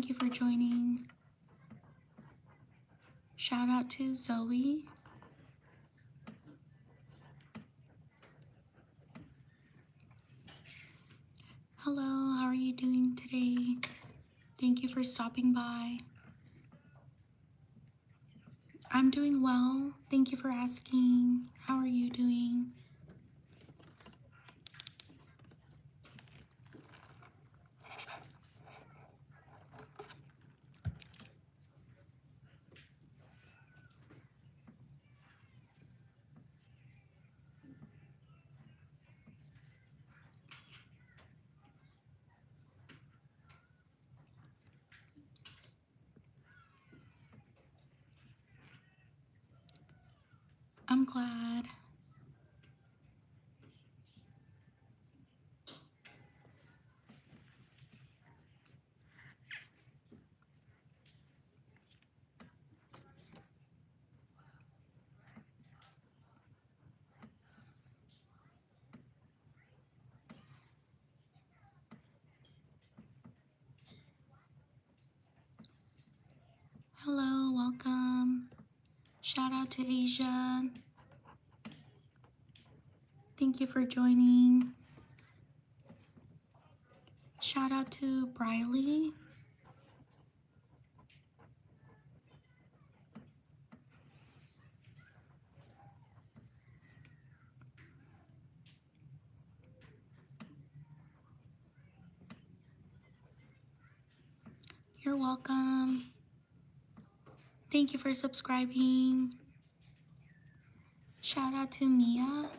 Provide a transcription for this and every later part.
Thank you for joining. Shout out to Zoe. Hello, how are you doing today? Thank you for stopping by. I'm doing well. Thank you for asking. How are you doing? I'm glad. Hello, welcome. Shout out to Asia. Thank you for joining. Shout out to Briley. You're welcome. Thank you for subscribing. Shout out to Mia.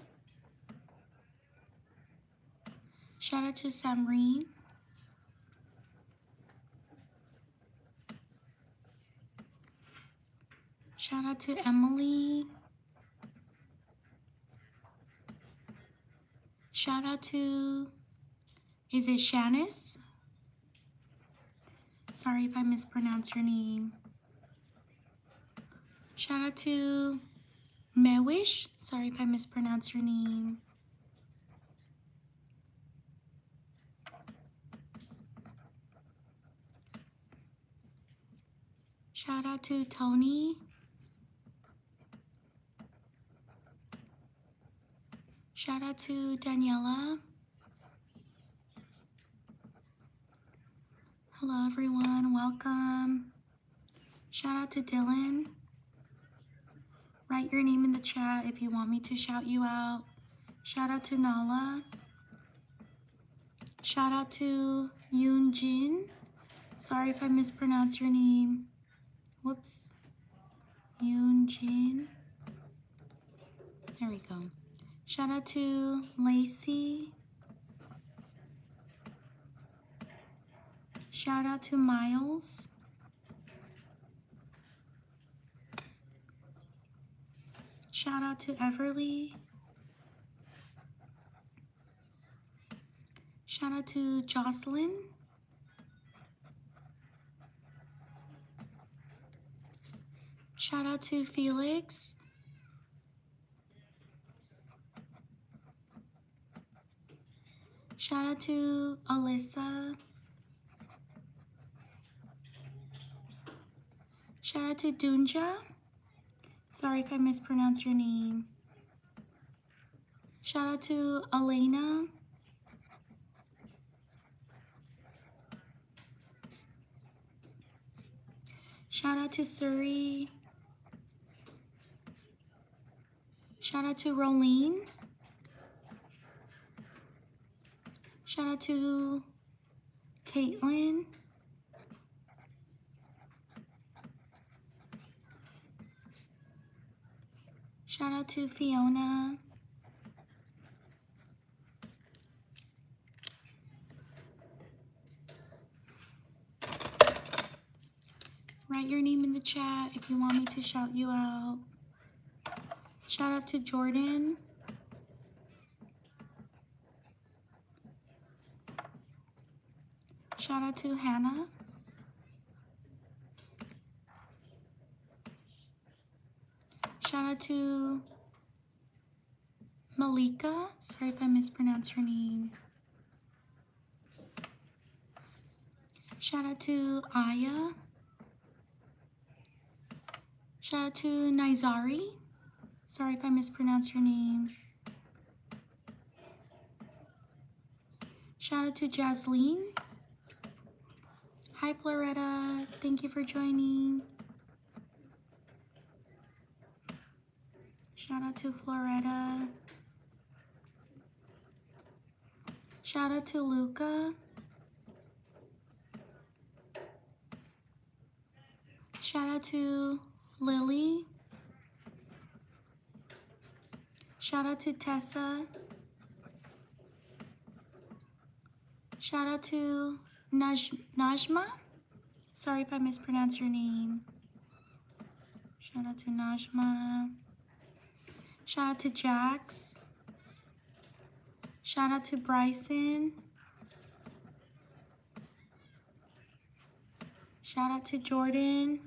Shout out to Samreen. Shout out to Emily. Shout out to, is it Shanice? Sorry if I mispronounce your name. Shout out to Mewish. Sorry if I mispronounce your name. Shout out to Tony. Shout out to Daniela. Hello everyone, welcome. Shout out to Dylan. Write your name in the chat if you want me to shout you out. Shout out to Nala. Shout out to Yoon Jin. Sorry if I mispronounce your name. Whoops. Yoon Jin. There we go. Shout out to Lacey. Shout out to Miles. Shout out to Everly. Shout out to Jocelyn. Shout out to Felix. Shout out to Alyssa. Shout out to Dunja. Sorry if I mispronounce your name. Shout out to Elena. Shout out to Suri. Shout out to Rolene. Shout out to Caitlin. Shout out to Fiona. Write your name in the chat if you want me to shout you out. Shout out to Jordan. Shout out to Hannah. Shout out to Malika. Sorry if I mispronounce her name. Shout out to Aya. Shout out to Nizari. Sorry if I mispronounced your name. Shout out to Jasleen. Hi Floretta, thank you for joining. Shout out to Floretta. Shout out to Luca. Shout out to Lily. Shout out to Tessa. Shout out to Najma. Sorry if I mispronounced your name. Shout out to Najma. Shout out to Jax. Shout out to Bryson. Shout out to Jordan.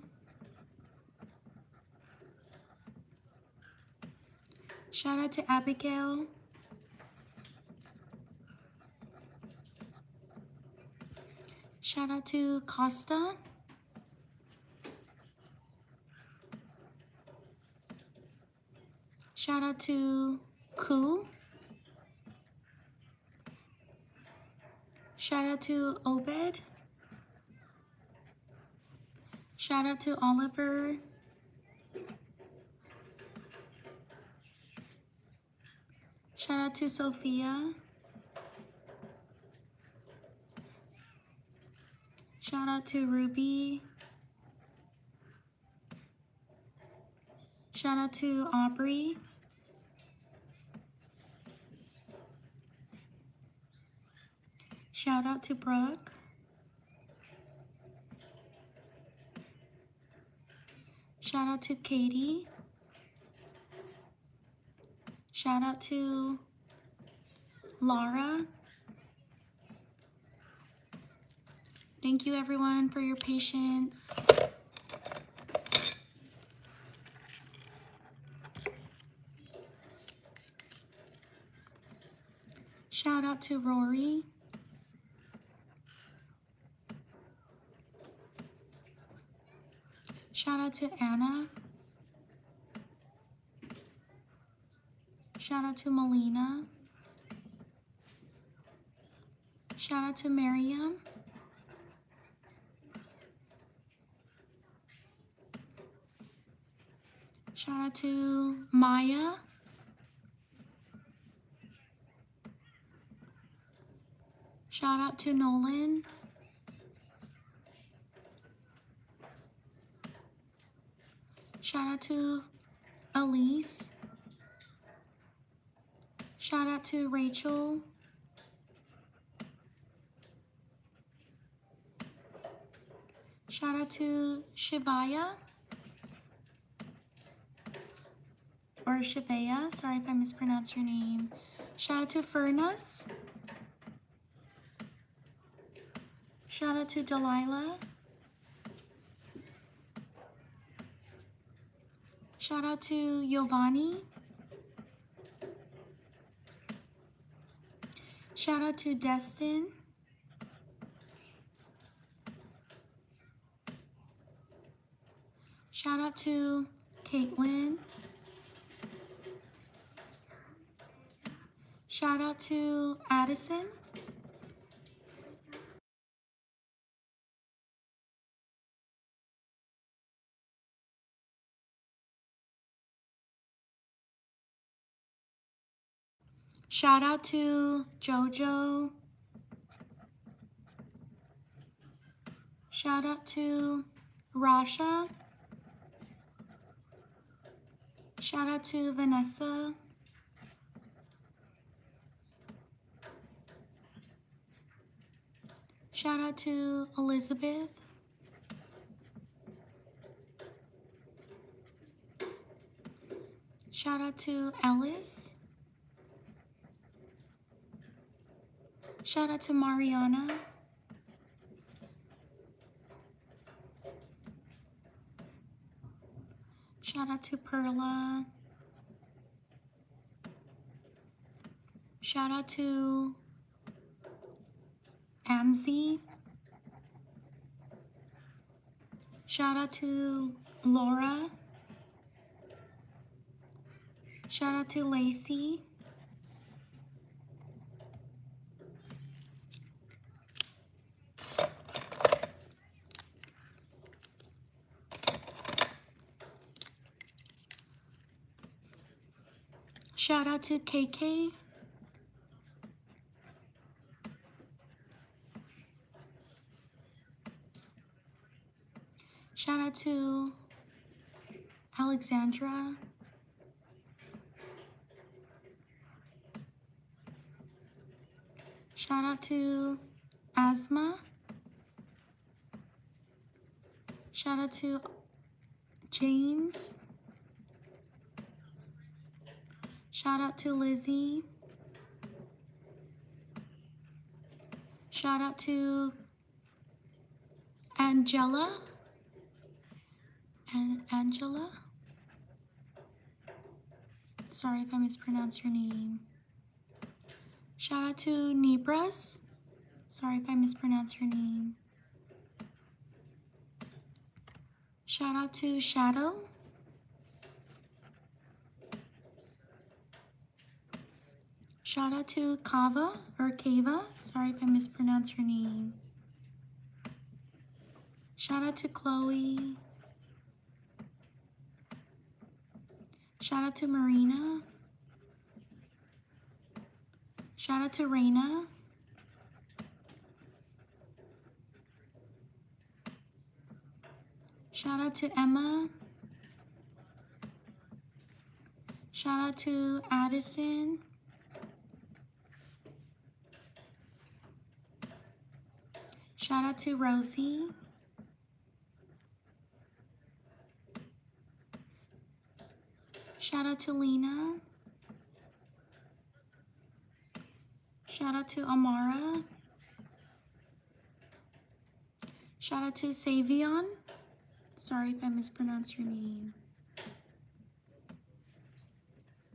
Shout out to Abigail. Shout out to Costa. Shout out to Ku. Shout out to Obed. Shout out to Oliver. Shout out to Sophia. Shout out to Ruby. Shout out to Aubrey. Shout out to Brooke. Shout out to Katie. Shout out to Laura. Thank you everyone for your patience. Shout out to Rory. Shout out to Anna. Shout out to Melina. Shout out to Miriam. Shout out to Maya. Shout out to Nolan. Shout out to Elise. Shout out to Rachel. Shout out to Shivaya. Or Shivaya, sorry if I mispronounced your name. Shout out to Furnace. Shout out to Delilah. Shout out to Giovanni. Shout out to Destin. Shout out to Caitlin. Shout out to Addison. Shout out to Jojo. Shout out to Rasha. Shout out to Vanessa. Shout out to Elizabeth. Shout out to Ellis. Shout out to Mariana. Shout out to Perla. Shout out to Amzi. Shout out to Laura. Shout out to Lacey. Shout out to KK. Shout out to Alexandra. Shout out to Asma. Shout out to James. Shout out to Lizzie. Shout out to Angela. And Angela. Sorry if I mispronounced your name. Shout out to Nibras. Sorry if I mispronounced your name. Shout out to Shadow. Shout out to Kava or Kava. Sorry if I mispronounced your name. Shout out to Chloe. Shout out to Marina. Shout out to Raina. Shout out to Emma. Shout out to Addison. Shout out to Rosie. Shout out to Lena. Shout out to Amara. Shout out to Savion. Sorry if I mispronounced your name.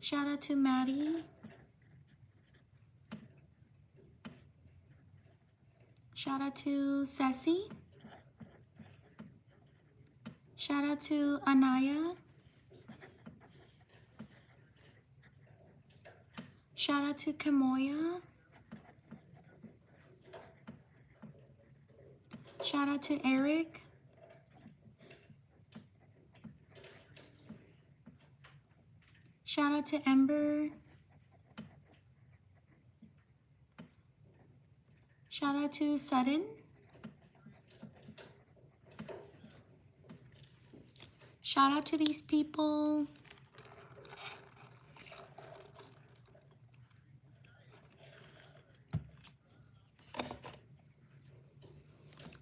Shout out to Maddie. Shout out to Ceci. Shout out to Anaya. Shout out to Kamoya. Shout out to Eric. Shout out to Ember. Shout out to Sutton. Shout out to these people.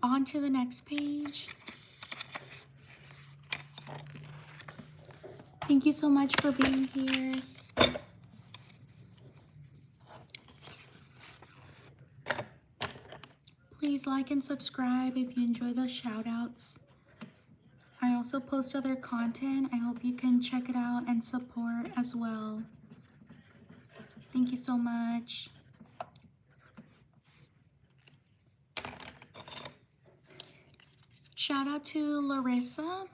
On to the next page. Thank you so much for being here. Please like and subscribe if you enjoy the shout outs. I also post other content. I hope you can check it out and support as well. Thank you so much. Shout out to Larissa.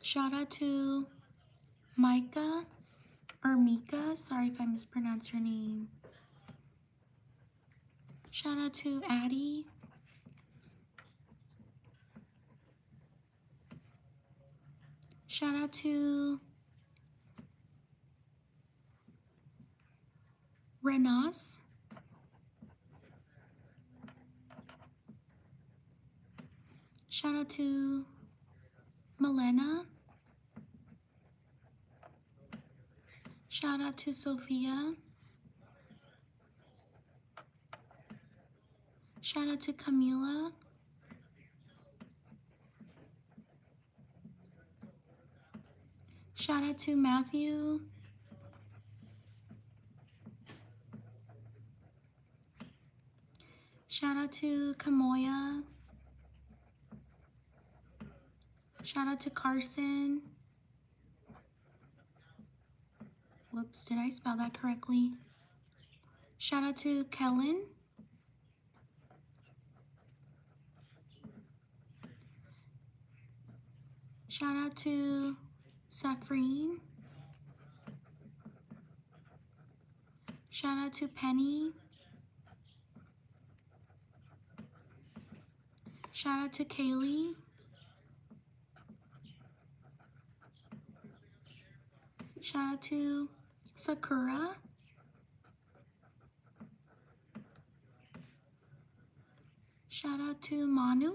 Shout out to Micah or Mika. Sorry if I mispronounced your name. Shout out to Addie. Shout out to Renas. Shout out to Milena. Shout out to Sophia. Shout out to Camila. Shout out to Matthew. Shout out to Kamoya. Shout out to Carson. Whoops, did I spell that correctly? Shout out to Kellen. Shout out to Safrine. Shout out to Penny. Shout out to Kaylee. Shout out to Sakura. Shout out to Manu.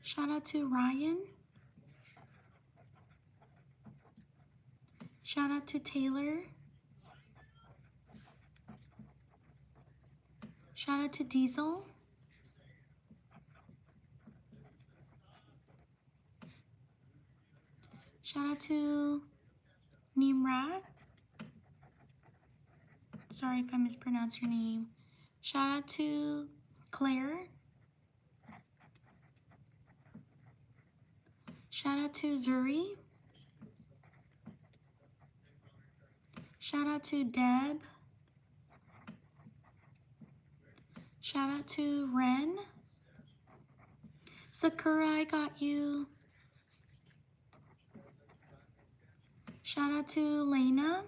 Shout out to Ryan. Shout out to Taylor. Shout out to Diesel. Shout out to Nimrat. Sorry if I mispronounced your name. Shout out to Claire. Shout out to Zuri. Shout out to Deb. Shout out to Ren. Sakura, I got you. Shout out to Lena.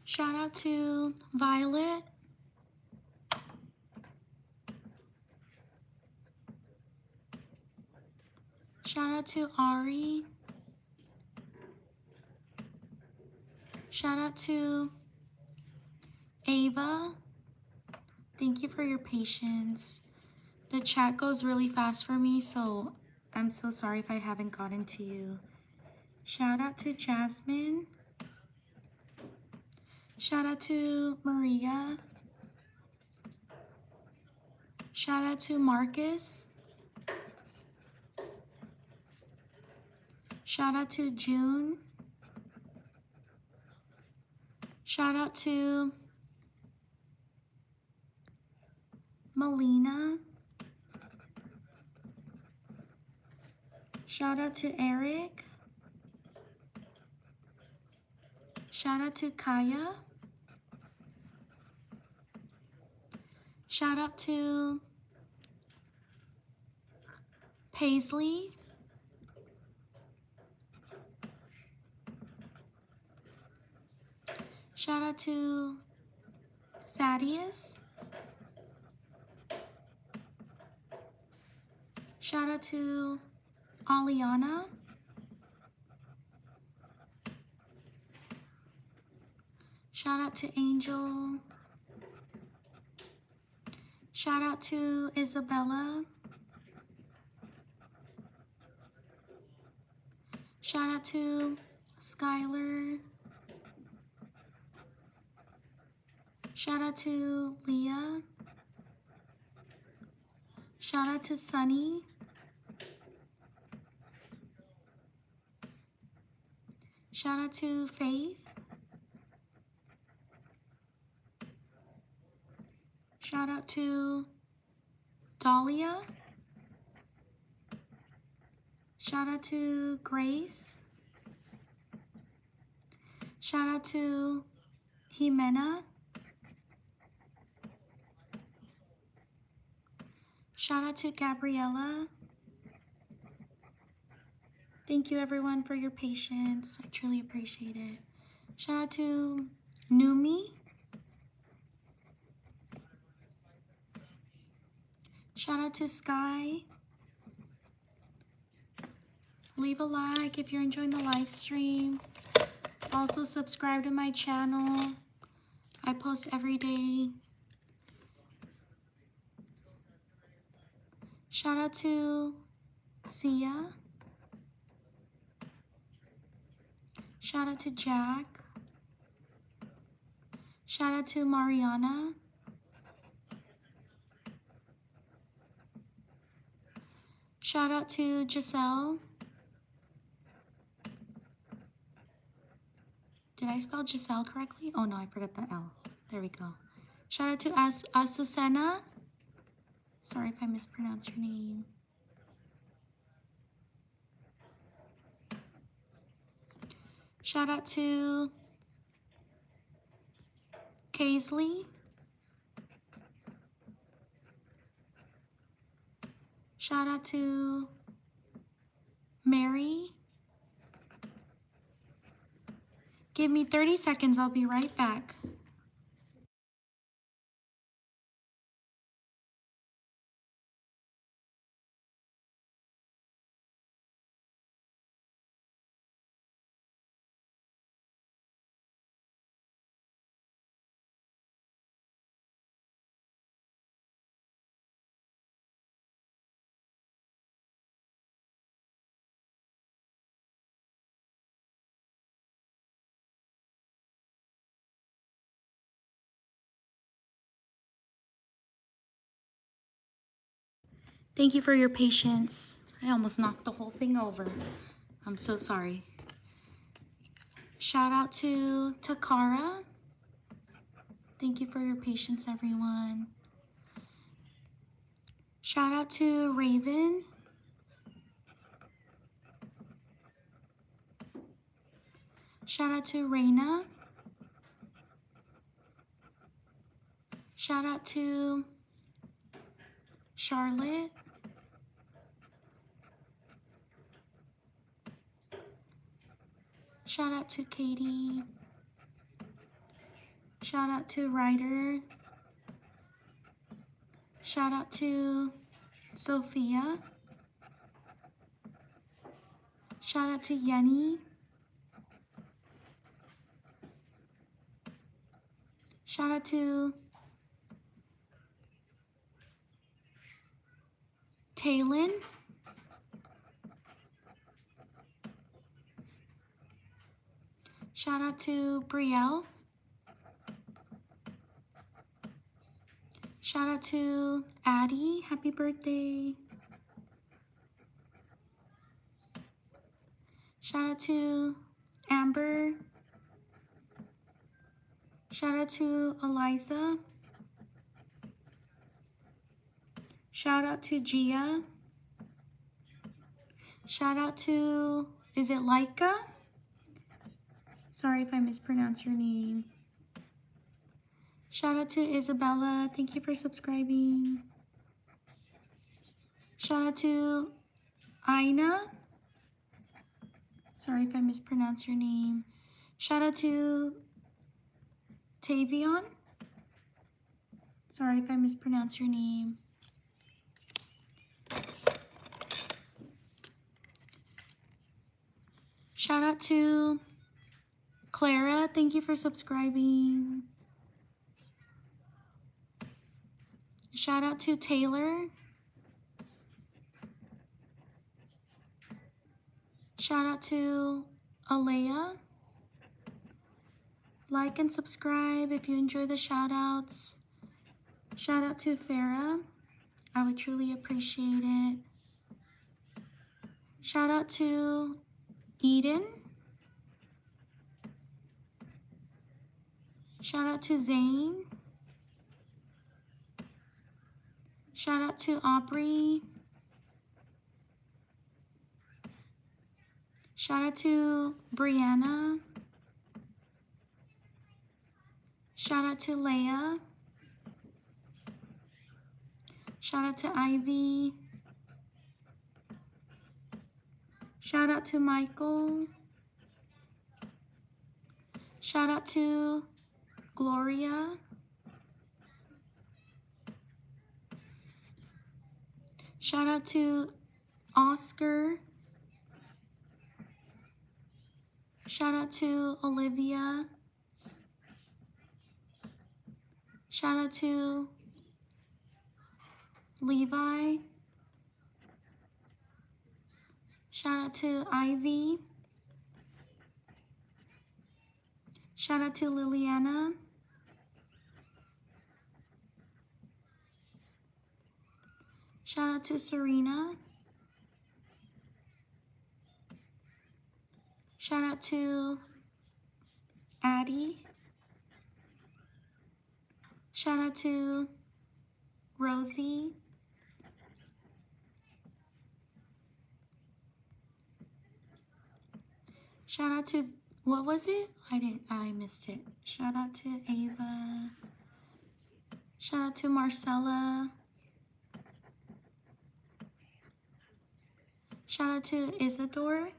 Shout out to Violet. Shout out to Ari. Shout out to Ava. Thank you for your patience. The chat goes really fast for me, so I'm so sorry if I haven't gotten to you. Shout out to Jasmine. Shout out to Maria. Shout out to Marcus. Shout out to June. Shout out to Melina. Shout out to Eric. Shout out to Kaya. Shout out to Paisley. Shout out to Thaddeus. Shout out to Aliana. Shout out to Angel. Shout out to Isabella. Shout out to Skylar. Shout out to Leah. Shout out to Sunny. Shout out to Faith. Shout out to Dahlia. Shout out to Grace. Shout out to Jimena. Shout out to Gabriella. Thank you everyone for your patience. I truly appreciate it. Shout out to Numi. Shout out to Sky. Leave a like if you're enjoying the live stream. Also subscribe to my channel. I post every day. Shout out to Sia. Shout out to Jack. Shout out to Mariana. Shout out to Giselle. Did I spell Giselle correctly? Oh no, I forgot the L. There we go. Shout out to Asusena. Sorry if I mispronounced your name. Shout out to Kaisley. Shout out to Mary. Give me 30 seconds, I'll be right back. Thank you for your patience. I almost knocked the whole thing over. I'm so sorry. Shout out to Takara. Thank you for your patience, everyone. Shout out to Raven. Shout out to Raina. Shout out to Charlotte. Shout out to Katie. Shout out to Ryder. Shout out to Sophia. Shout out to Yenny. Shout out to Taylin. Shout out to Brielle. Shout out to Addie. Happy birthday. Shout out to Amber. Shout out to Eliza. Shout out to Gia. Shout out to, is it Laika? Sorry if I mispronounce your name. Shout out to Isabella. Thank you for subscribing. Shout out to Aina. Sorry if I mispronounce your name. Shout out to Tavion. Sorry if I mispronounce your name. Shout out to Clara. Thank you for subscribing. Shout out to Taylor. Shout out to Alea. Like and subscribe if you enjoy the shout outs. Shout out to Farah. I would truly appreciate it. Shout out to Eden. Shout out to Zane. Shout out to Aubrey. Shout out to Brianna. Shout out to Leia. Shout out to Ivy. Shout out to Michael. Shout out to Gloria. Shout out to Oscar. Shout out to Olivia. Shout out to Levi. Shout out to Ivy. Shout out to Liliana. Shout out to Serena. Shout out to Addie. Shout out to Rosie. Shout out to, what was it? I missed it. Shout out to Ava. Shout out to Marcella. Shout out to Isadore.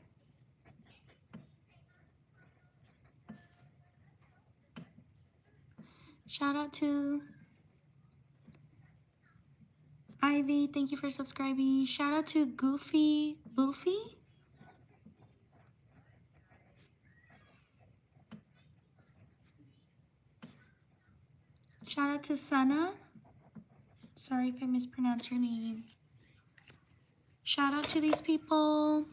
Shout out to Ivy. Thank you for subscribing. Shout out to Goofy Boofy. Shout out to Sana. Sorry if I mispronounced your name. Shout out to these people.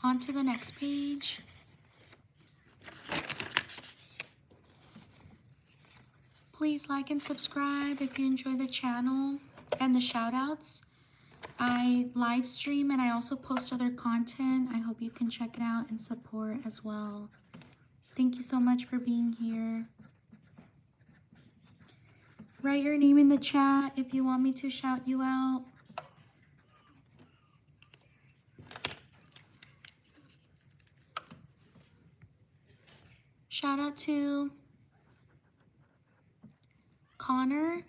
On to the next page. Please like and subscribe if you enjoy the channel and the shout outs. I live stream and I also post other content. I hope you can check it out and support as well. Thank you so much for being here. Write your name in the chat if you want me to shout you out. Shout out to Connor.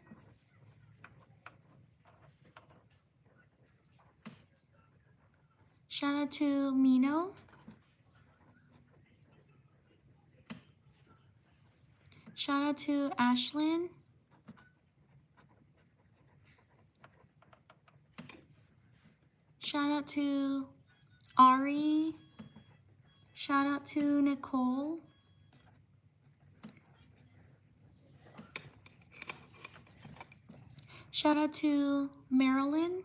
Shout out to Mino. Shout out to Ashlyn. Shout out to Ari. Shout out to Nicole. Shout out to Marilyn.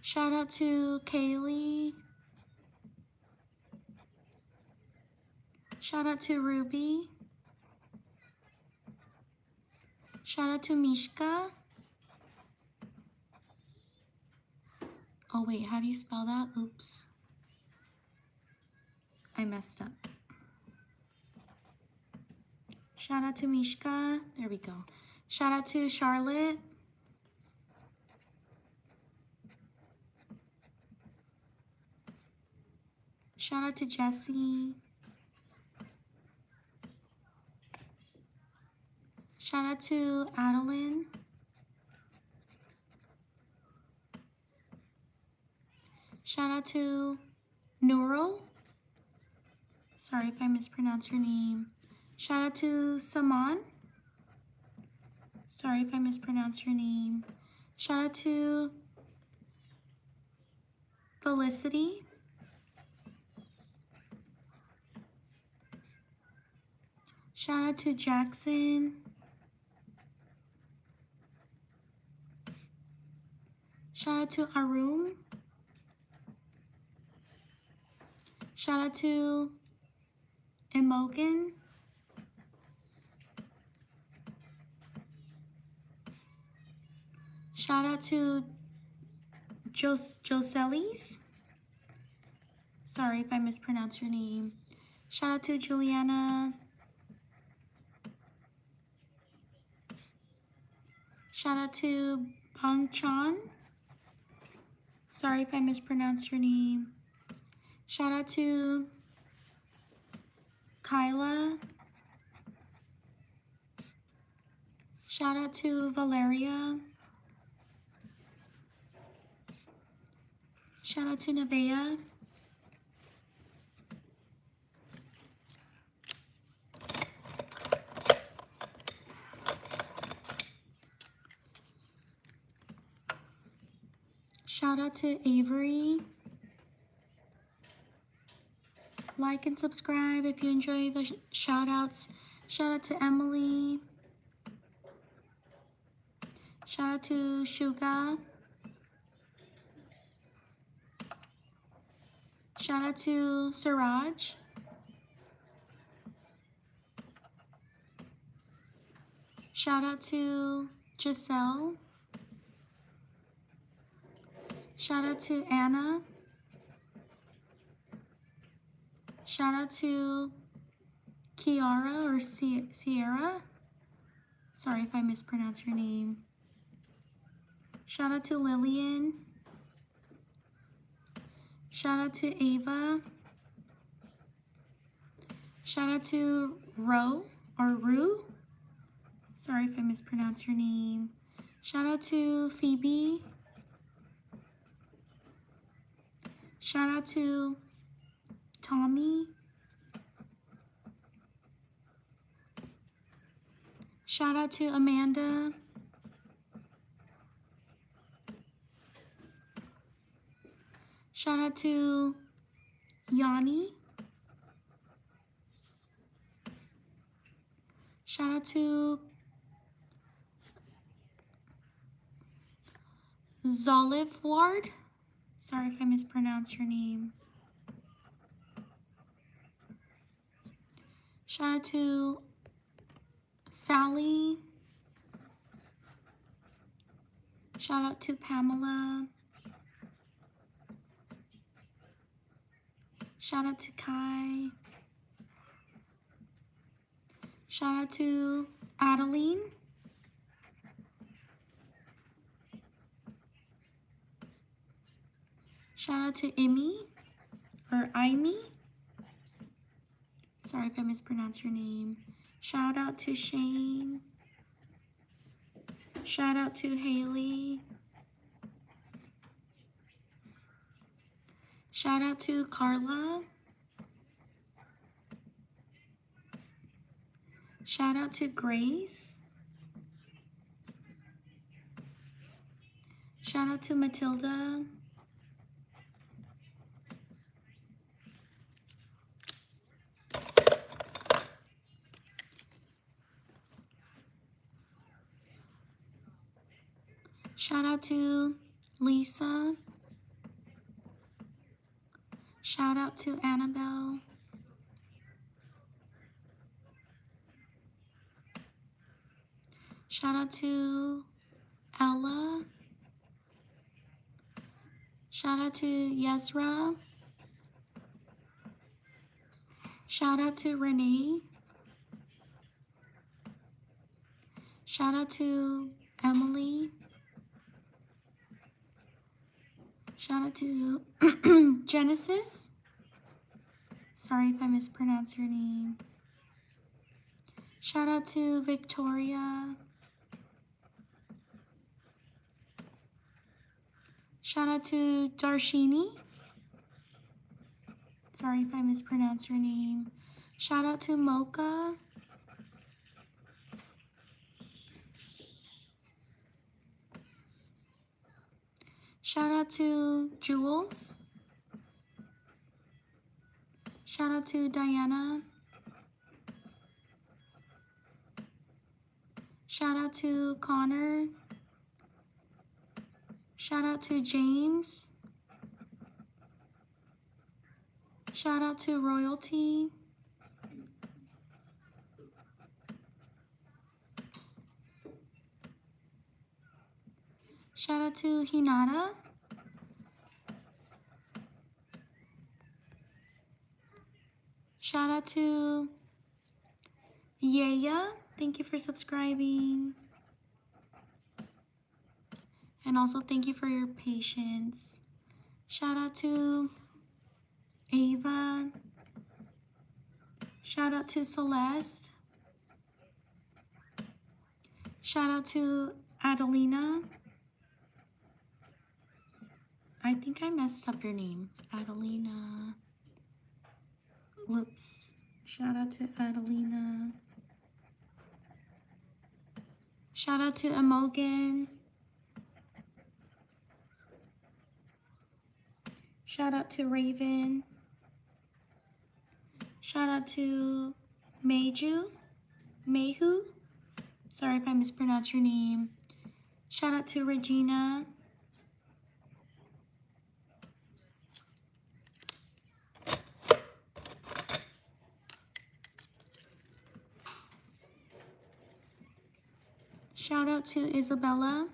Shout out to Kaylee. Shout out to Ruby. Shout out to Mishka. Oh wait, how do you spell that? Oops. I messed up. Shout out to Mishka. There we go. Shout out to Charlotte. Shout out to Jessie. Shout out to Adeline. Shout out to Nurul. Sorry if I mispronounced your name. Shout out to Saman. Sorry if I mispronounced your name. Shout out to Felicity. Shout out to Jackson. Shout out to Arum. Shout out to Imogen. Shout out to Joselis. Sorry if I mispronounced your name. Shout out to Juliana. Shout out to Bang Chan. Sorry if I mispronounced your name. Shout out to Kyla. Shout out to Valeria. Shout out to Nevaeh. Shout out to Avery. Like and subscribe if you enjoy the shout outs. Shout out to Emily. Shout out to Shuga. Shout out to Siraj. Shout out to Giselle. Shout out to Anna. Shout out to Kiara or Sierra. Sorry if I mispronounce your name. Shout out to Lillian. Shout out to Ava. Shout out to Rue. Sorry if I mispronounce your name. Shout out to Phoebe. Shout out to Tommy. Shout out to Amanda. Shout out to Yanni. Shout out to Zoliv Ward. Sorry if I mispronounce your name. Shout out to Sally. Shout out to Pamela. Shout out to Kai. Shout out to Adeline. Shout out to Imi or Imi. Sorry if I mispronounce your name. Shout out to Shane. Shout out to Haley. Shout out to Carla. Shout out to Grace. Shout out to Matilda. Shout out to Lisa. Shout out to Annabelle. Shout out to Ella. Shout out to Yezra. Shout out to Renee. Shout out to Emily. Shout out to Genesis. Sorry if I mispronounce your name. Shout out to Victoria. Shout out to Darshini. Sorry if I mispronounce your name. Shout out to Mocha. Shout out to Jules. Shout out to Diana. Shout out to Connor. Shout out to James. Shout out to Royalty. Shout out to Hinata. Shout out to Yaya. Thank you for subscribing. And also thank you for your patience. Shout out to Ava. Shout out to Celeste. Shout out to Adelina. I think I messed up your name. Adelina. Whoops. Shout out to Adelina. Shout out to Emogan. Shout out to Raven. Shout out to Mehu. Sorry if I mispronounced your name. Shout out to Regina. Shout out to Isabella.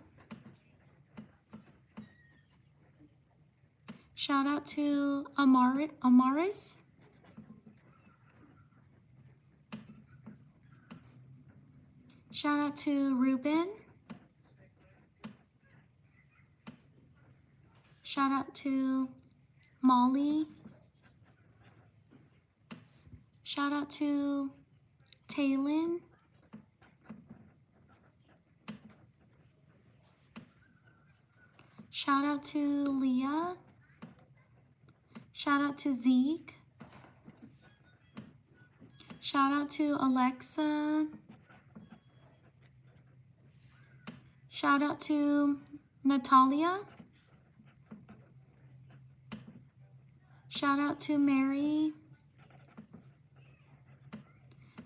Shout out to Amaris. Shout out to Ruben. Shout out to Molly. Shout out to Taylin. Shout out to Leah. Shout out to Zeke. Shout out to Alexa. Shout out to Natalia. Shout out to Mary.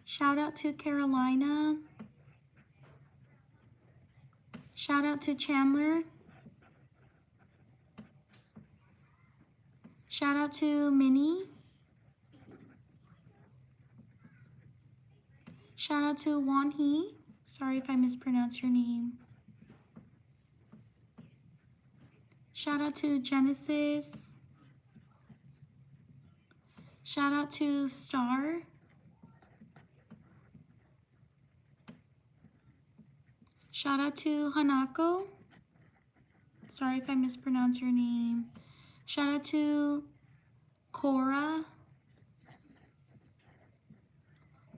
Shout out to Carolina. Shout out to Chandler. Shout out to Minnie. Shout out to Wan Hee. Sorry if I mispronounced your name. Shout out to Genesis. Shout out to Star. Shout out to Hanako. Sorry if I mispronounced your name. Shout out to Cora.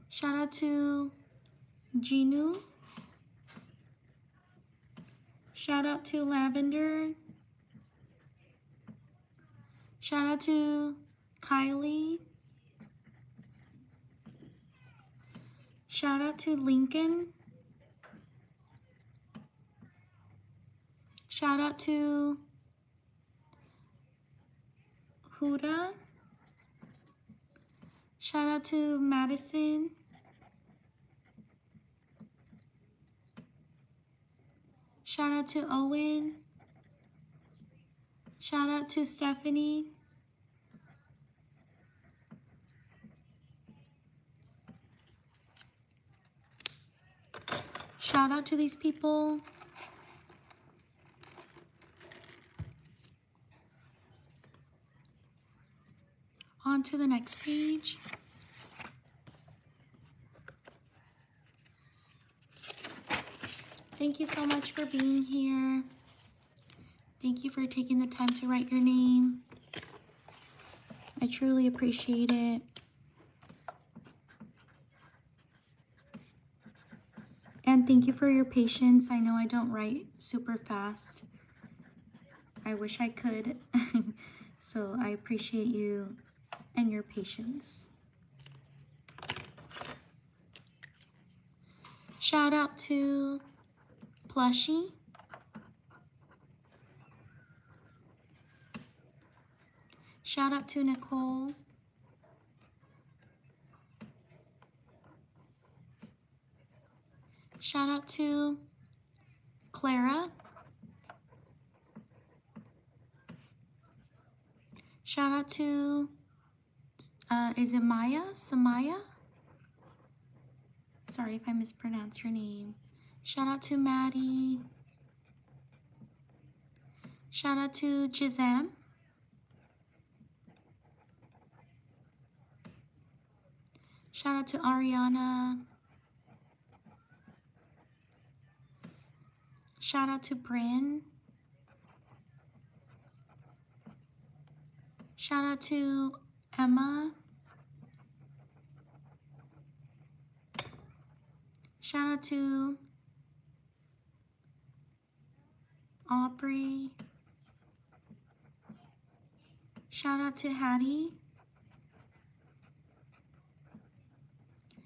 Shout out to Ginu. Shout out to Lavender. Shout out to Kylie. Shout out to Lincoln. Shout out to Huda. Shout out to Madison. Shout out to Owen. Shout out to Stephanie. Shout out to these people. On to the next page. Thank you so much for being here. Thank you for taking the time to write your name. I truly appreciate it. And thank you for your patience. I know I don't write super fast. I wish I could. So I appreciate you and your patience. Shout out to Plushie. Shout out to Nicole. Shout out to Clara. Shout out to, is it Maya? Samaya? Sorry if I mispronounced your name. Shout out to Maddie. Shout out to Jizam. Shout out to Ariana. Shout out to Bryn. Shout out to Emma. Shout out to Aubrey. Shout out to Hattie.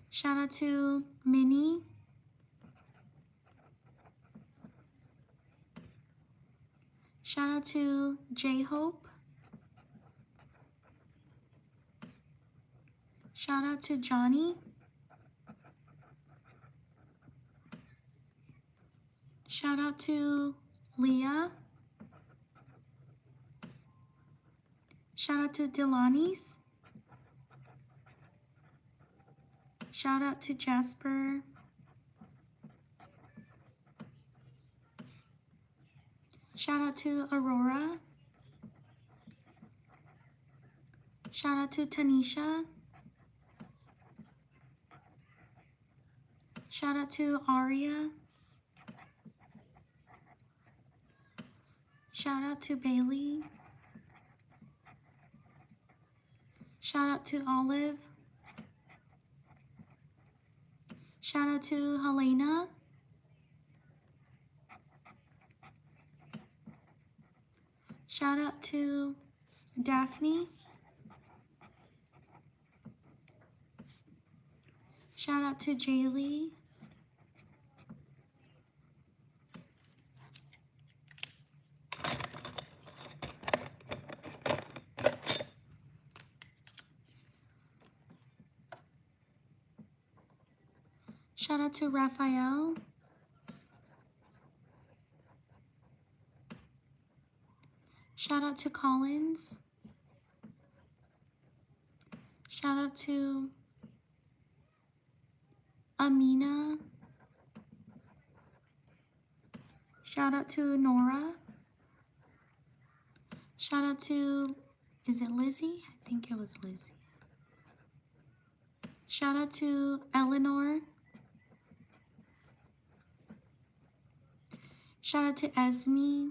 Shout out to Minnie. Shout out to J-Hope. Shout out to Johnny. Shout out to Leah. Shout out to Delani's. Shout out to Jasper. Shout out to Aurora. Shout out to Tanisha. Shout out to Aria. Shout out to Bailey. Shout out to Olive. Shout out to Helena. Shout out to Daphne. Shout out to Jaylee. Shout out to Raphael. Shout out to Collins. Shout out to Amina. Shout out to Nora. Shout out to, is it Lizzie? I think it was Lizzie. Shout out to Eleanor. Shout out to Esme.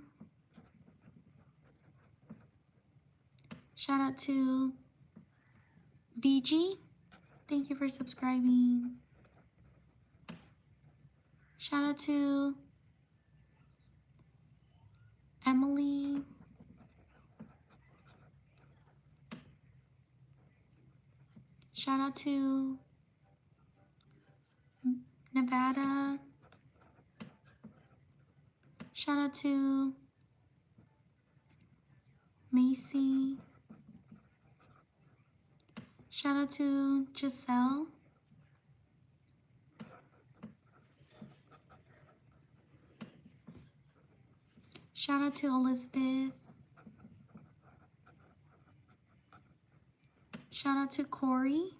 Shout out to BG. Thank you for subscribing. Shout out to Emily. Shout out to Nevada. Shout out to Macy. Shout out to Giselle. Shout out to Elizabeth. Shout out to Corey.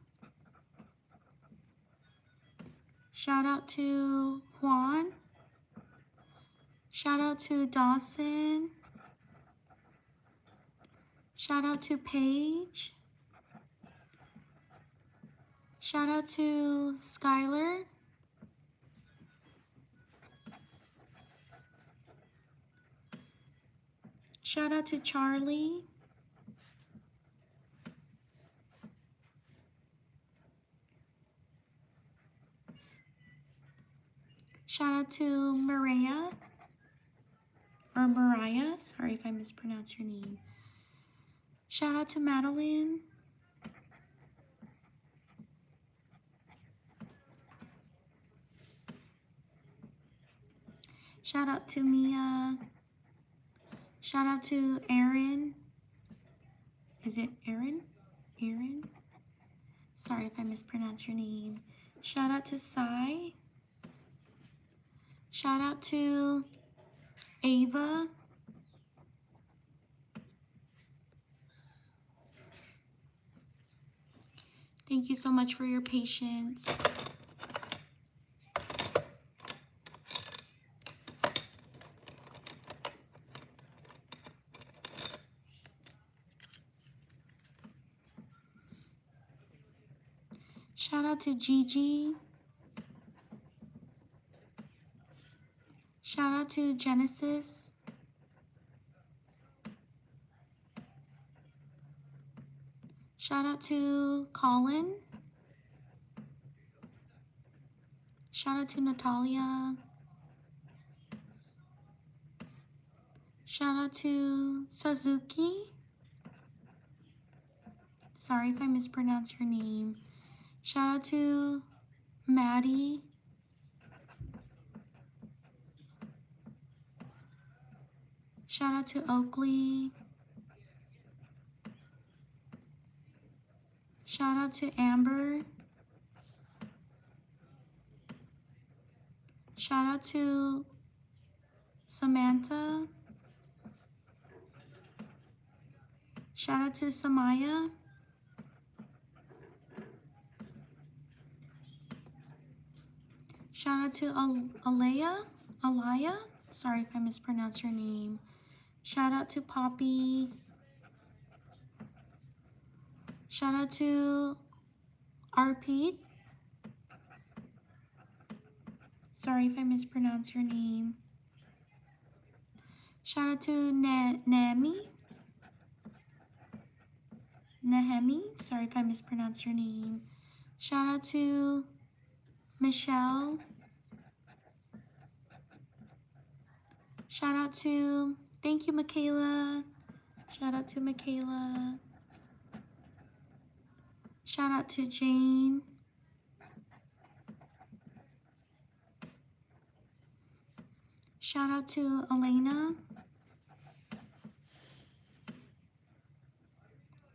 Shout out to Juan. Shout out to Dawson. Shout out to Paige. Shout out to Skylar. Shout out to Charlie. Shout out to Mariah. Or Mariah. Sorry if I mispronounced your name. Shout out to Madeline. Shout out to Mia. Shout out to Erin. Is it Erin? Erin? Sorry if I mispronounced your name. Shout out to Sai. Shout out to Ava. Thank you so much for your patience. Shout out to Gigi. Shout out to Genesis. Shout out to Colin. Shout out to Natalia. Shout out to Suzuki. Sorry if I mispronounced your name. Shout out to Maddie. Shout out to Oakley. Shout out to Amber. Shout out to Samantha. Shout out to Samaya. Shout out to Alaya. Sorry if I mispronounced your name. Shout out to Poppy. Shout out to Arpit. Sorry if I mispronounce your name. Shout out to Nehemi. Sorry if I mispronounce your name. Shout out to Michelle. Shout out to, thank you, Michaela. Shout out to Michaela. Shout out to Jane. Shout out to Elena.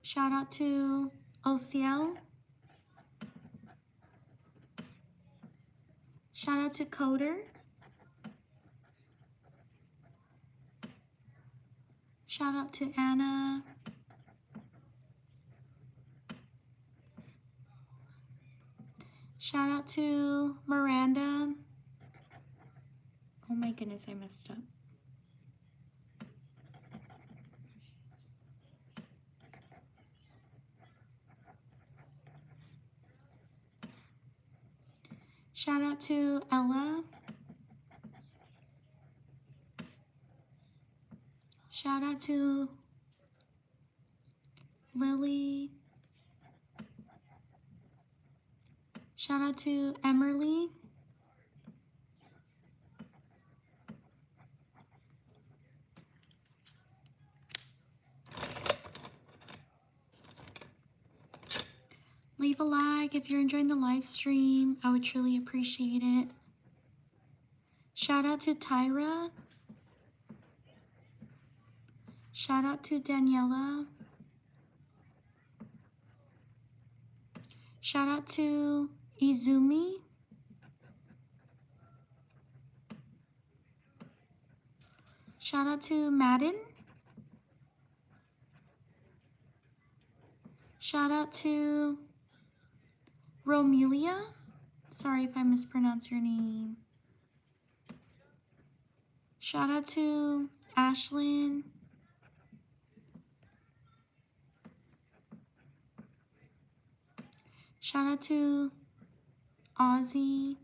Shout out to OCL. Shout out to Coder. Shout out to Anna. Shout out to Miranda. Oh my goodness, I messed up. Shout out to Ella. Shout out to Lily. Shout out to Emerly. Leave a like if you're enjoying the live stream. I would truly appreciate it. Shout out to Tyra. Shout out to Daniela. Shout out to Izumi. Shout out to Madden. Shout out to Romelia. Sorry if I mispronounce your name. Shout out to Ashlyn. Shout out to Ozzy.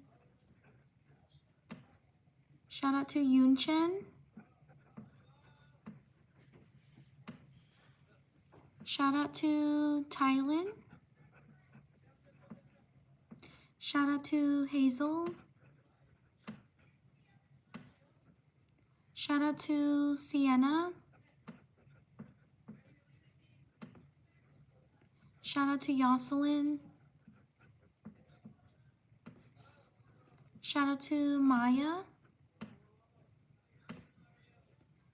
Shout out to Yunchen. Shout out to Tylen. Shout out to Hazel. Shout out to Sienna. Shout out to Jocelyn. Shout out to Maya.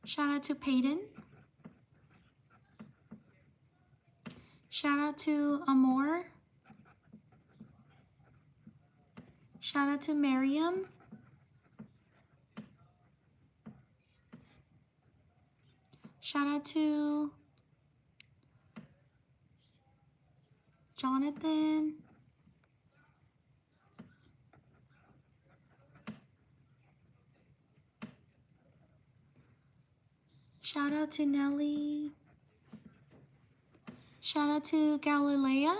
Shout out to Peyton. Shout out to Amor. Shout out to Miriam. Shout out to Jonathan. Shout out to Nelly. Shout out to Galilea.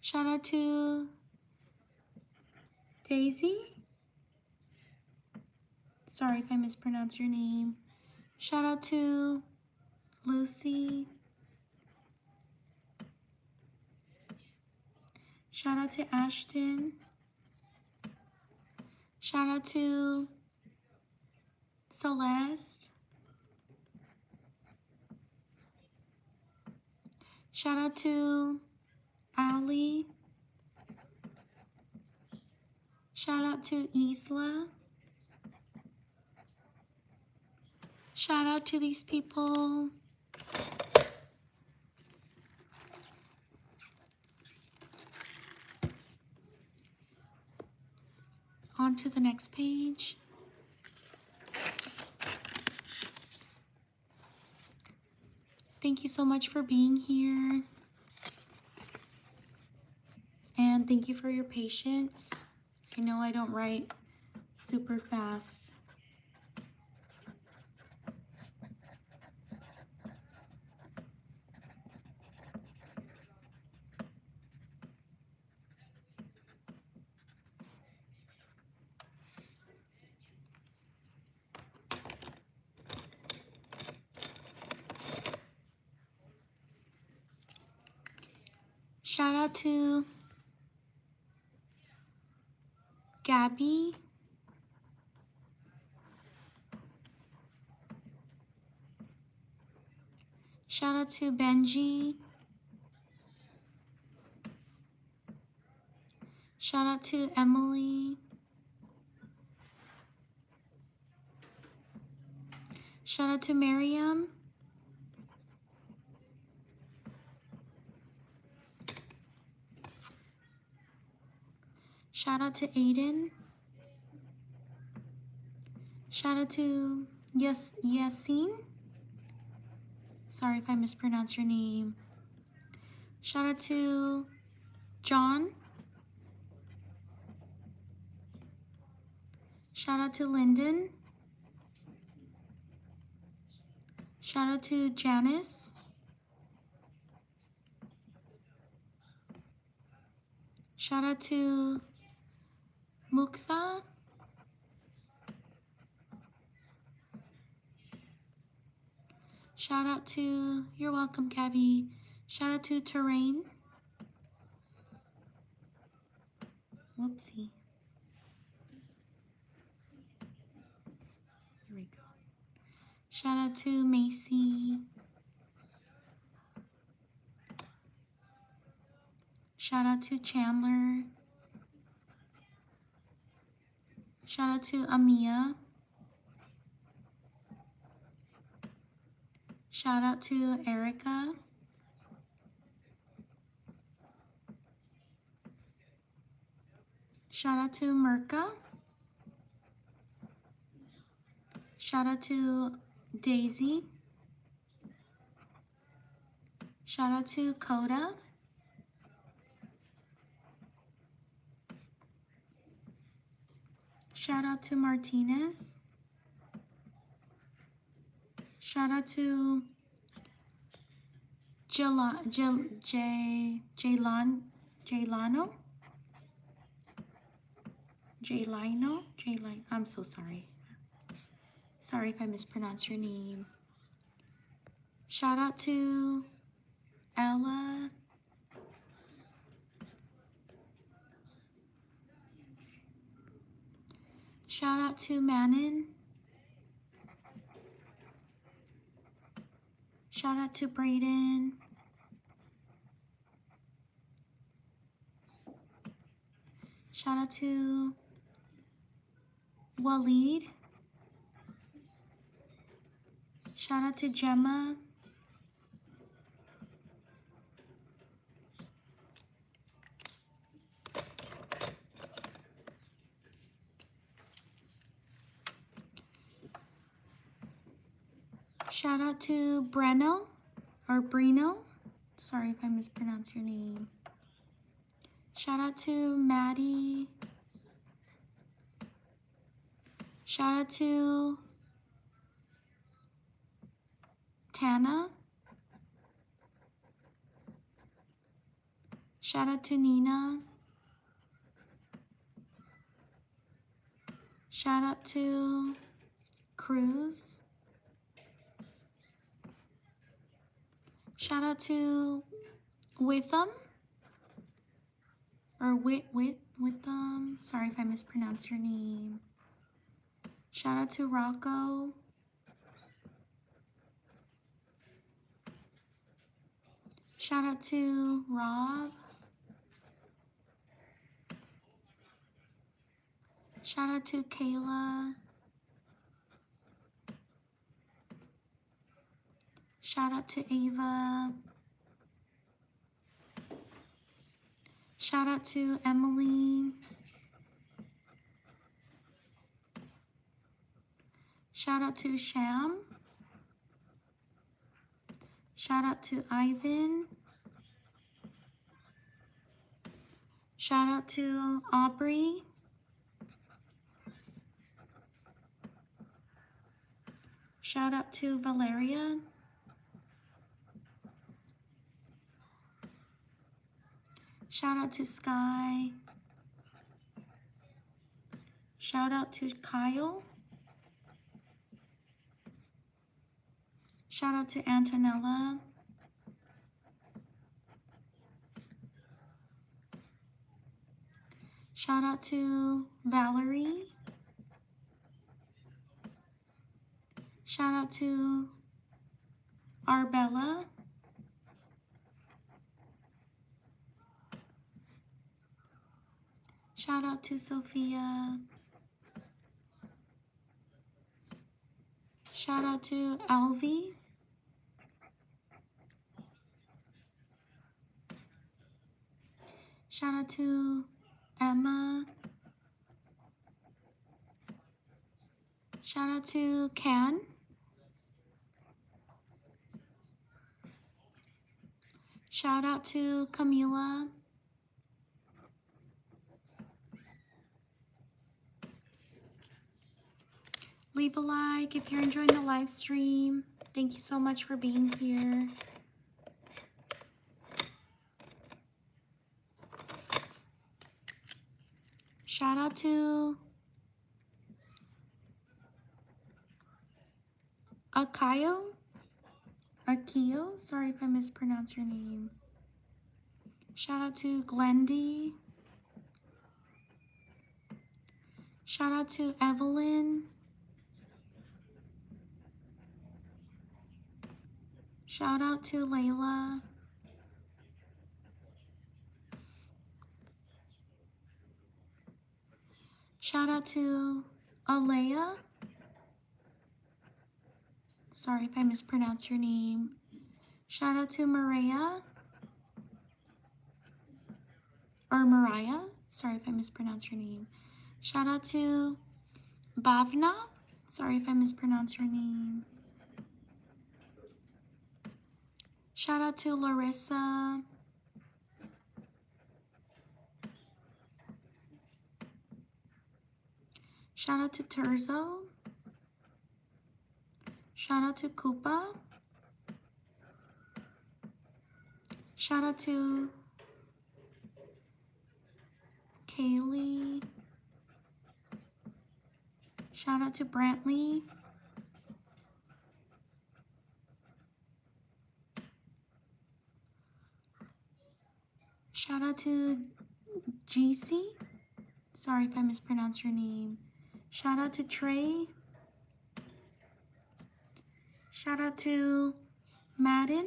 Shout out to Daisy. Sorry if I mispronounce your name. Shout out to Lucy. Shout out to Ashton. Shout out to Celeste. Shout out to Ali. Shout out to Isla. Shout out to these people. On to the next page. Thank you so much for being here. And thank you for your patience. I know I don't write super fast. Shout out to Gabby. Shout out to Benji. Shout out to Emily. Shout out to Miriam. Shout out to Aiden. Shout out to Yasin. Sorry if I mispronounce your name. Shout out to John. Shout out to Lyndon. Shout out to Janice. Shout out to Muktha. Shout out to, you're welcome, Gabby. Shout out to Terrain. Whoopsie. Here we go. Shout out to Macy. Shout out to Chandler. Shout out to Amia. Shout out to Erica. Shout out to Mirka. Shout out to Daisy. Shout out to Coda. Shout out to Martinez. Shout out to Jailano. I'm so sorry. Sorry if I mispronounce your name. Shout out to Ella. Shout out to Manon. Shout out to Brayden. Shout out to Waleed. Shout out to Gemma. Shout out to Breno or Brino. Sorry if I mispronounce your name. Shout out to Maddie. Shout out to Tana. Shout out to Nina. Shout out to Cruz. Shout out to Witham or Witham. Sorry if I mispronounce your name. Shout out to Rocco. Shout out to Rob. Shout out to Kayla. Shout out to Ava. Shout out to Emily. Shout out to Sham. Shout out to Ivan. Shout out to Aubrey. Shout out to Valeria. Shout out to Sky. Shout out to Kyle. Shout out to Antonella. Shout out to Valerie. Shout out to Arbella. Shout out to Sophia. Shout out to Alvi. Shout out to Emma. Shout out to Can. Shout out to Camila. Leave a like if you're enjoying the live stream. Thank you so much for being here. Shout out to Akio, sorry if I mispronounced your name. Shout out to Glendy. Shout out to Evelyn. Shout out to Layla. Shout out to Alea. Sorry if I mispronounced your name. Shout out to Maria. Or Mariah. Sorry if I mispronounced your name. Shout out to Bhavna. Sorry if I mispronounced your name. Shout out to Larissa. Shout out to Terzo. Shout out to Koopa. Shout out to Kaylee. Shout out to Brantley. Shout out to GC. Sorry if I mispronounced your name. Shout out to Trey. Shout out to Madden.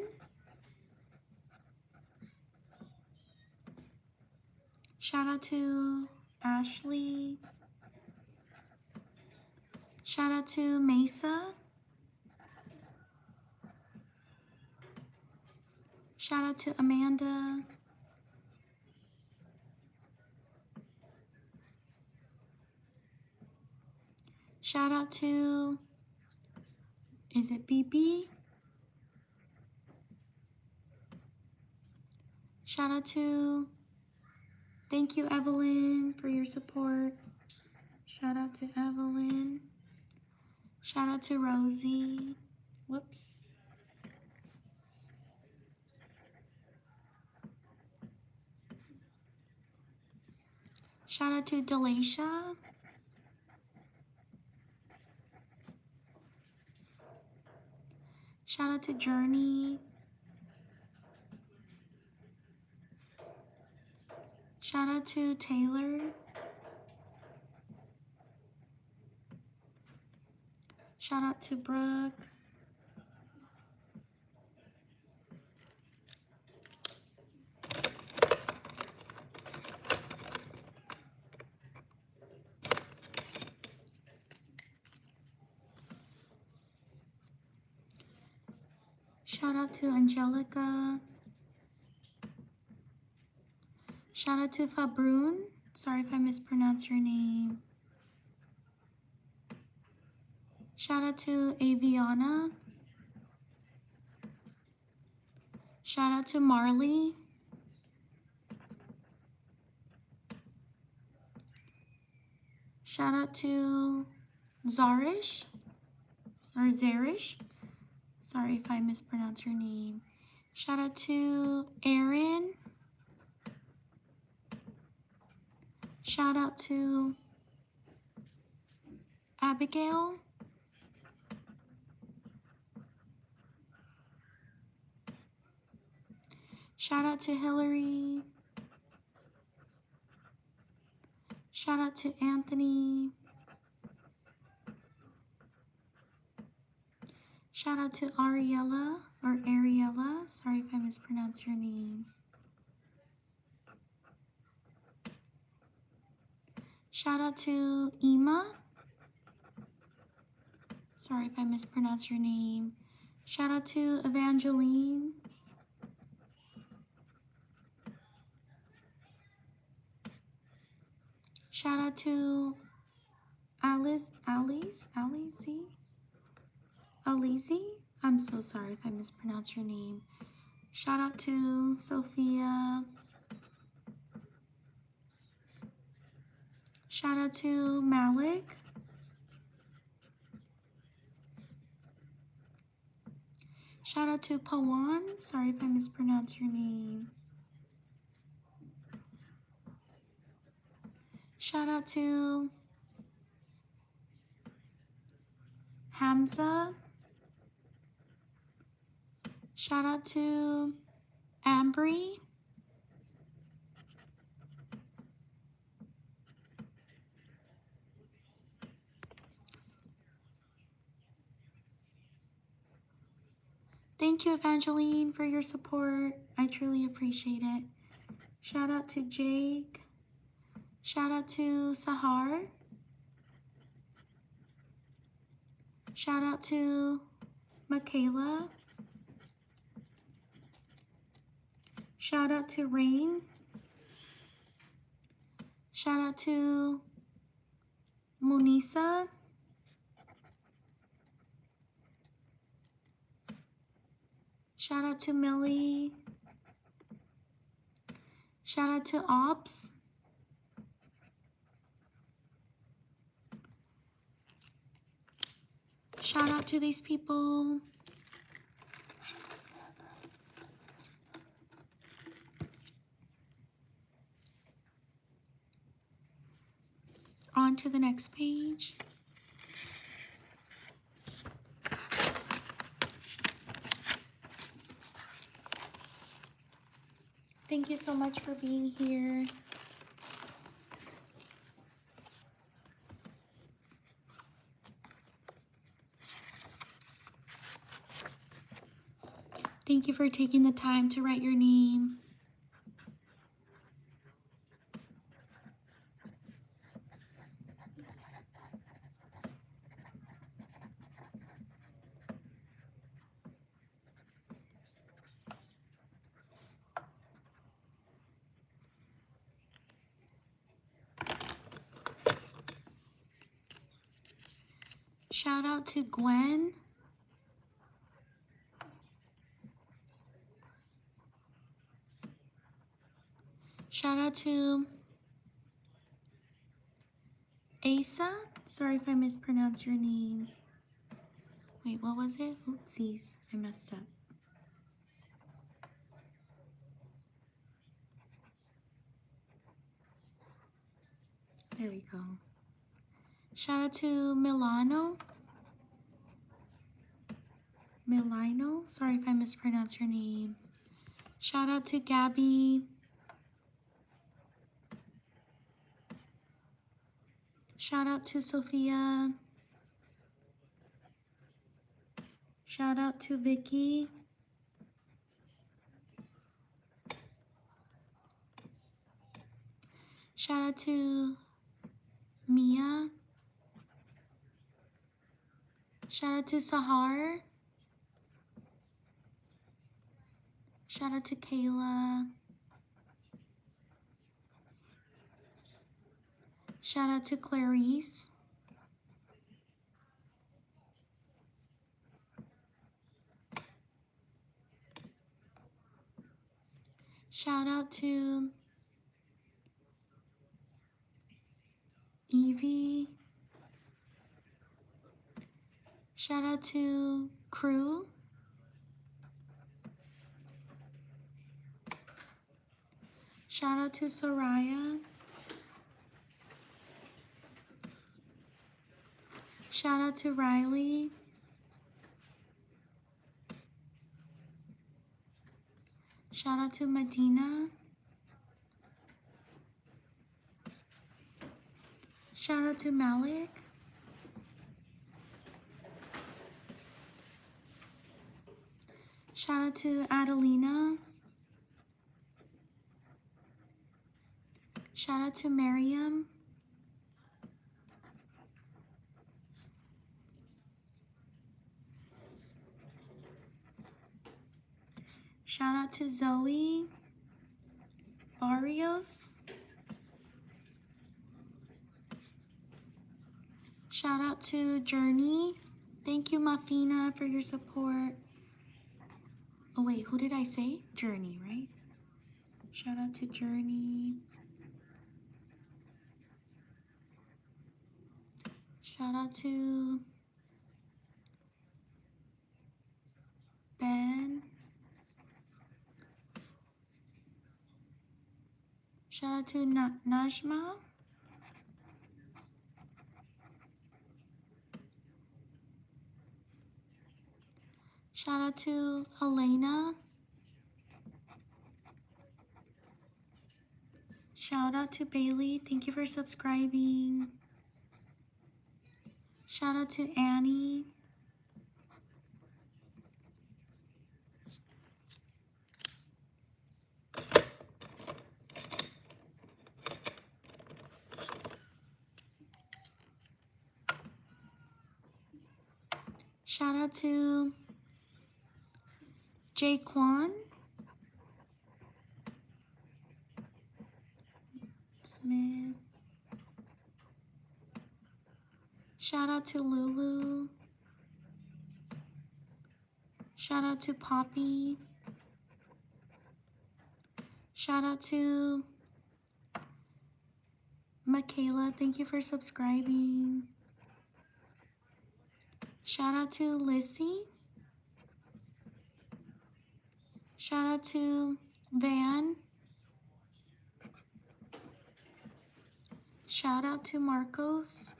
Shout out to Ashley. Shout out to Mesa. Shout out to Amanda. Shout out to, is it BB? Shout out to, thank you Evelyn for your support. Shout out to Evelyn. Shout out to Rosie. Whoops. Shout out to Delisha. Shout out to Journey. Shout out to Taylor. Shout out to Brooke. Shout out to Angelica. Shout out to Fabroon. Sorry if I mispronounced your name. Shout out to Aviana. Shout out to Marley. Shout out to Zarish. or Zarish. Sorry if I mispronounce your name. Shout out to Aaron. Shout out to Abigail. Shout out to Hillary. Shout out to Anthony. Shout out to Ariella or Ariella. Sorry if I mispronounce your name. Shout out to Ema. Sorry if I mispronounce your name. Shout out to Evangeline. Shout out to Alice. I'm so sorry if I mispronounce your name. Shout out to Sophia. Shout out to Malik. Shout out to Pawan. Sorry if I mispronounce your name. Shout out to Hamza. Shout out to Ambry. Thank you, Evangeline, for your support. I truly appreciate it. Shout out to Jake. Shout out to Sahar. Shout out to Michaela. Shout out to Rain. Shout out to Munisa. Shout out to Millie. Shout out to Ops. Shout out to these people. On to the next page. Thank you so much for being here. Thank you for taking the time to write your name. Shout out to Gwen. Shout out to Asa. Sorry if I mispronounced your name. Wait, what was it? Oopsies, I messed up. There we go. Shout out to Milano. Sorry if I mispronounced your name. Shout out to Gabby. Shout out to Sophia. Shout out to Vicky. Shout out to Mia. Shout out to Sahar. Shout out to Kayla. Shout out to Clarice. Shout out to Evie. Shout out to Crew. Shout out to Soraya. Shout out to Riley. Shout out to Medina. Shout out to Malik. Shout out to Adelina. Shout out to Miriam. Shout out to Zoe. Barrios. Shout out to Journey. Thank you, Mafina, for your support. Oh wait, who did I say? Journey, right? Shout out to Journey. Shout out to Ben. Shout out to Najma. Shout out to Elena. Shout out to Bailey. Thank you for subscribing. Shout out to Annie. Shout out to Jaquan. Smith. Shout out to Lulu. Shout out to Poppy. Shout out to Michaela. Thank you for subscribing. Shout out to Lissy. Shout out to Van. Shout out to Marcos.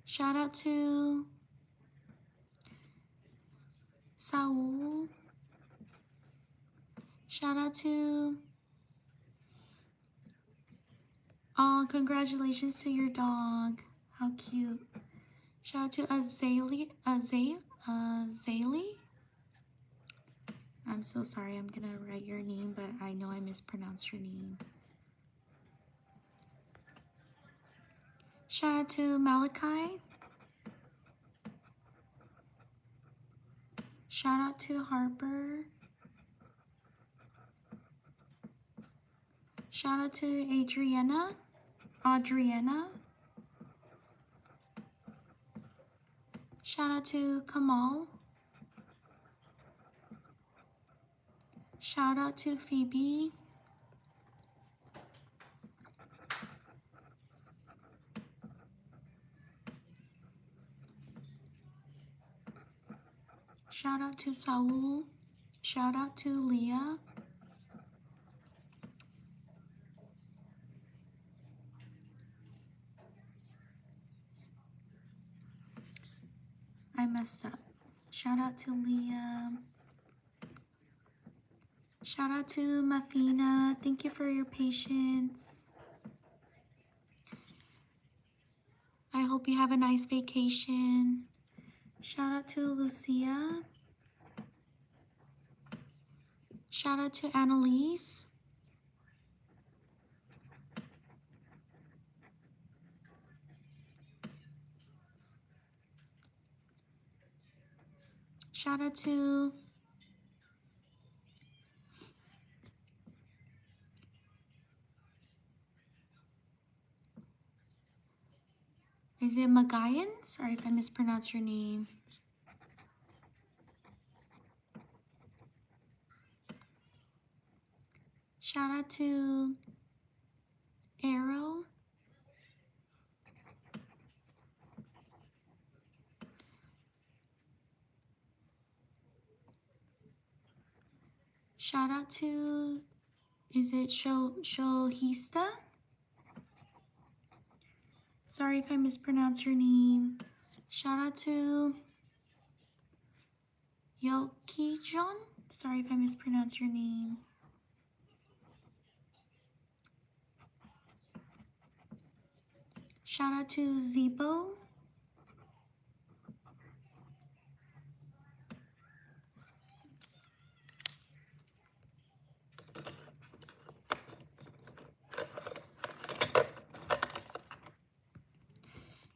Shout out to Saul. Shout out to... Oh, congratulations to your dog. How cute. Shout out to Azalea. I'm so sorry. I'm gonna write your name, but I know I mispronounced your name. Shout out to Malachi. Shout out to Harper. Shout out to Adriana. Shout out to Kamal. Shout out to Phoebe. Shout out to Saul. Shout out to Leah. I messed up. Shout out to Leah. Shout out to Mafina. Thank you for your patience. I hope you have a nice vacation. Shout out to Lucia. Shout out to Annalise. Shout out to is it Magayan? Sorry if I mispronounced your name. Shout out to Arrow. Shout out to, is it Shohista? Sorry if I mispronounce your name. Shout out to Yokijon. Sorry if I mispronounce your name. Shout out to Zebo.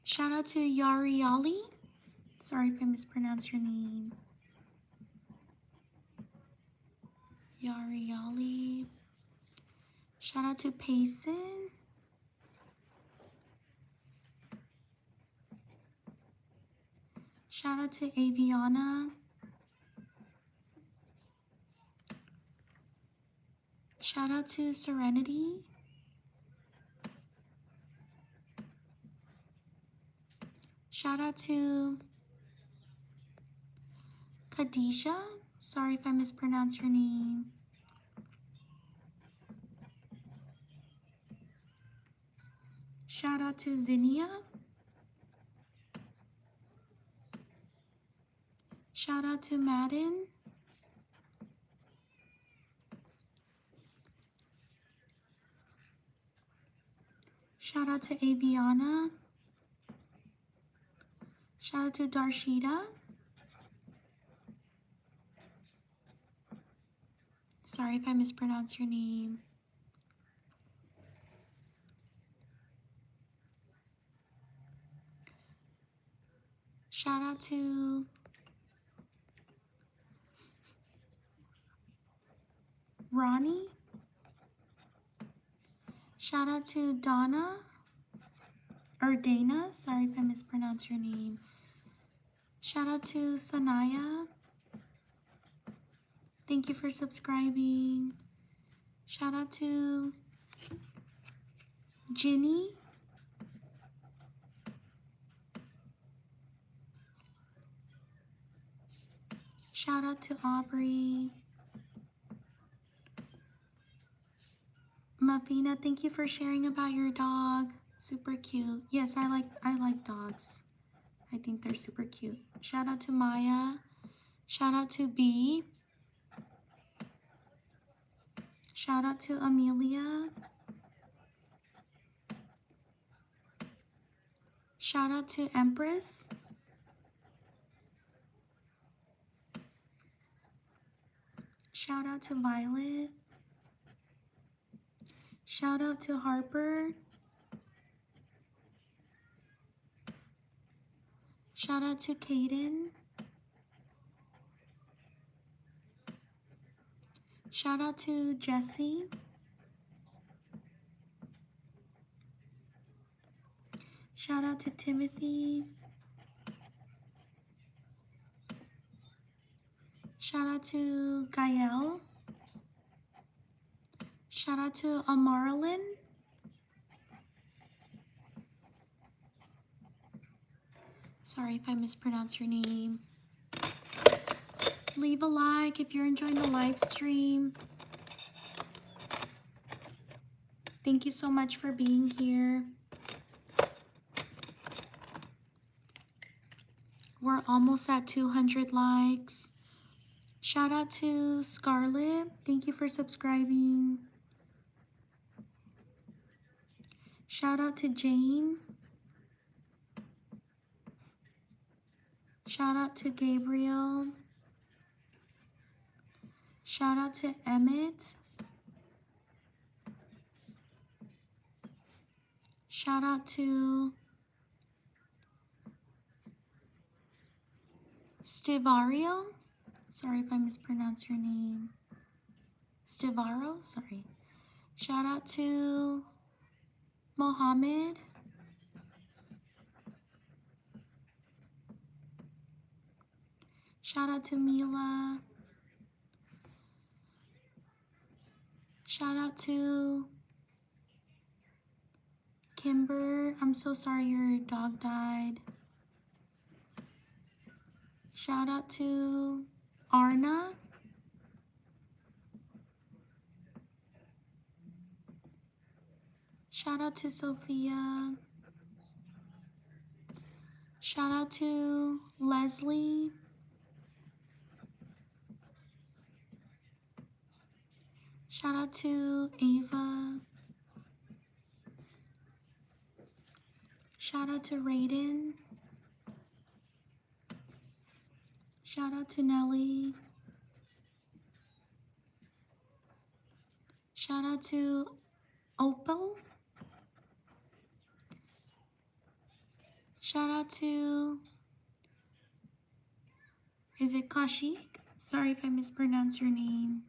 Shout out to Yariali. Sorry if I mispronounce your name. Yariali. Shout out to Payson. Shout out to Aviana. Shout out to Serenity. Shout out to Khadijah. Sorry if I mispronounce your name. Shout out to Zinnia. Shout out to Madden. Shout out to Aviana. Shout out to Darshita. Sorry if I mispronounce your name. Shout out to Ronnie. Shout out to Donna or Dana. Sorry if I mispronounce your name. Shout out to Sanaya. Thank you for subscribing. Shout out to Ginny. Shout out to Aubrey. Muffina, thank you for sharing about your dog. Super cute. Yes, I like dogs. I think they're super cute. Shout out to Maya. Shout out to B. Shout out to Amelia. Shout out to Empress. Shout out to Violet. Shout out to Harper. Shout out to Kaden. Shout out to Jessie. Shout out to Timothy. Shout out to Gael. Shout out to Amarlin. Sorry if I mispronounce your name. Leave a like if you're enjoying the live stream. Thank you so much for being here. We're almost at 200 likes. Shout out to Scarlett. Thank you for subscribing. Shout out to Jane. Shout out to Gabriel. Shout out to Emmett. Shout out to Stivario. Sorry if I mispronounce your name. Stivaro? Sorry. Shout out to Mohammed. Shout out to Mila. Shout out to Kimber. I'm so sorry your dog died. Shout out to Arna. Shout out to Sophia. Shout out to Leslie. Shout out to Ava. Shout out to Raiden. Shout out to Nelly. Shout out to Opal. Shout out to, is it Kashik? Sorry if I mispronounced your name.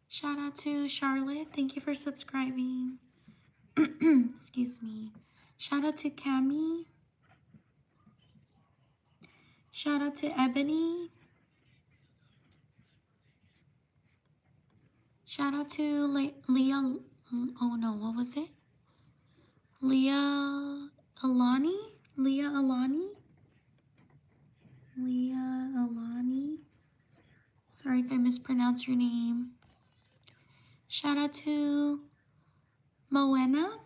Shout out to Charlotte. Thank you for subscribing. Excuse me. Shout out to Cami. Shout out to Ebony. Shout out to Leah. Oh no, what was it? Leah Alani? Leah Alani? Leah Alani. Sorry if I mispronounced your name. Shout out to Moena.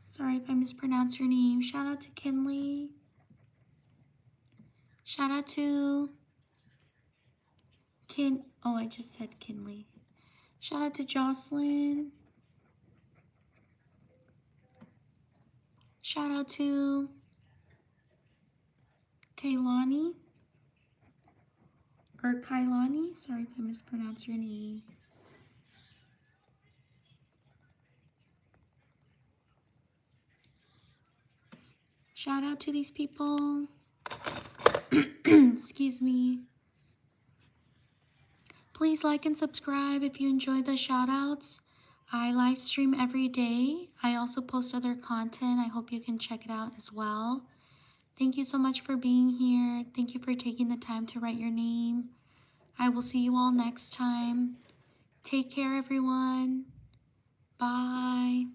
Sorry if I mispronounced your name. Shout out to Kinley. Shout out to oh, I just said Kinley. Shout out to Jocelyn. Shout out to Kailani. Or Kailani. Sorry if I mispronounced your name. Shout out to these people. Excuse me. Please like and subscribe if you enjoy the shout outs. I live stream every day. I also post other content. I hope you can check it out as well. Thank you so much for being here. Thank you for taking the time to write your name. I will see you all next time. Take care, everyone. Bye.